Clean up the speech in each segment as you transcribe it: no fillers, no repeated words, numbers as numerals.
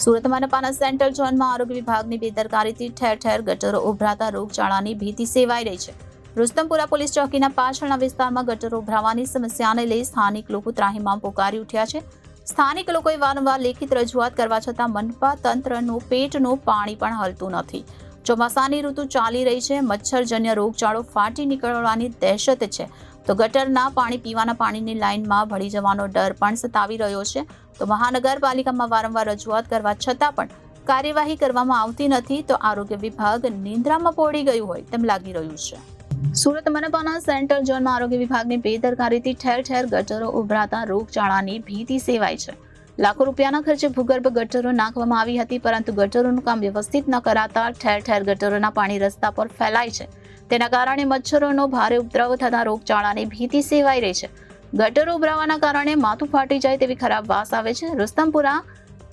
Surat મનપાના central ઝોનમાં આરોગ્ય વિભાગની બેદરકારીથી ઠેર ઠેર ગટરો ઉભરાતા રોગચાળાની ભીતિ સેવાઈ રહી છે. રુસ્તમપુરા પોલીસ ચોકીના પાછળના વિસ્તારમાં ગટરો ઉભરાવાની સમસ્યાને લઈ સ્થાનિક લોકો ત્રાહિમામ પોકારી ઉઠ્યા છે. સ્થાનિક લોકોએ વારંવાર લેખિત રજૂઆત કરવા છતાં મનપા તંત્રનું પેટનું પાણી પણ હલતું નથી. ચોમાસાની ઋતુ ચાલી રહી છે. મચ્છરજન્ય રોગચાળો ફાટી નીકળવાની દહેશત છે. તો ગટરના પાણી પીવાના પાણીની લાઇનમાં ભળી જવાનો ડર પણ સતાવી રહ્યો છે. તો મહાનગરપાલિકામાં વારંવાર રજૂઆત કરવા છતાં પણ કાર્યવાહી કરવામાં આવતી નથી. તો આરોગ્ય વિભાગ નિંદ્રામાં પોડી ગયું હોય તેમ લાગી રહ્યું છે. સુરત મનપાના સેન્ટ્રલ ઝોનમાં આરોગ્ય વિભાગની બેદરકારીથી ઠેર ઠેર ગટરો ઉભરાતા રોગચાળાની ભીતિ સેવાય છે. લાખો રૂપિયાના ખર્ચે ભૂગર્ભ ગટરો નાખવામાં આવી હતી, પરંતુ ગટરોનું કામ વ્યવસ્થિત ન કરાતા ઠેર ઠેર ગટરોના પાણી રસ્તા પર ફેલાય છે. તેના કારણે મચ્છરોનો ભારે ઉપદ્રવ થતા રોગચાળાની ભીતિ સેવાઈ રહી છે. ગટરો ઉભરાવાના કારણે માથું ફાટી જાય તેવી ખરાબ વાસ આવે છે. રુસ્તમપુરા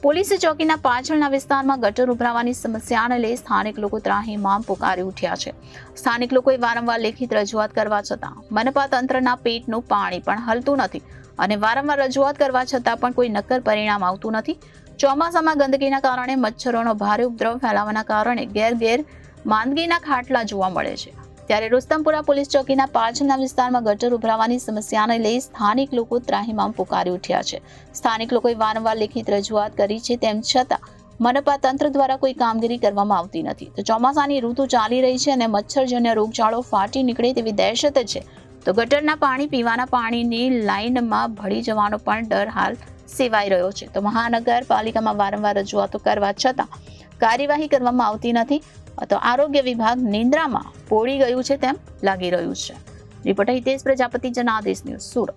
પોલીસ ચોકીના પાછળના વિસ્તારમાં ગટર ઉભરાવાની સમસ્યાને લઈ સ્થાનિક લોકો ત્રાહિમામ પોકારી ઉઠ્યા છે. સ્થાનિક લોકોએ વારંવાર લેખિત રજૂઆત કરવા છતાં મનપા તંત્રના પેટનું પાણી પણ હલતું નથી અને વારંવાર રજૂઆત કરવા છતાં પણ કોઈ નક્કર પરિણામ આવતું નથી. ચોમાસામાં ગંદકીના કારણે મચ્છરોનો ભારે ઉપદ્રવ ફેલાવાના કારણે ઘેર ઘેર માંદગીના ખાટલા જોવા મળે છે. ત્યારે રુસ્તમપુરા પોલીસ ચોકીના પાછળના વિસ્તારમાં ગટર ઉભરાવાની સમસ્યાને લઈ સ્થાનિક લોકો ત્રાહિમામ પોકારી ઉઠ્યા છે. સ્થાનિક લોકોએ વારંવાર લેખિત રજૂઆત કરી છે, તેમ છતાં મનપા તંત્ર દ્વારા કોઈ કામગીરી કરવામાં આવતી નથી. તો ચોમાસાની ઋતુ ચાલી રહી છે અને મચ્છરજન્ય રોગચાળો ફાટી નીકળે તેવી દહેશત છે. તો ગટરના પાણી પીવાના પાણીની લાઇનમાં ભળી જવાનો પણ ડર હાલ સેવાઈ રહ્યો છે. તો મહાનગરપાલિકામાં વારંવાર રજૂઆતો કરવા છતાં કાર્યવાહી કરવામાં આવતી નથી. તો આરોગ્ય વિભાગ નિંદ્રામાં પોડી ગયું છે તેમ લાગી રહ્યું છે. Reporter Hitesh Prajapati, Janadesh news, Surat.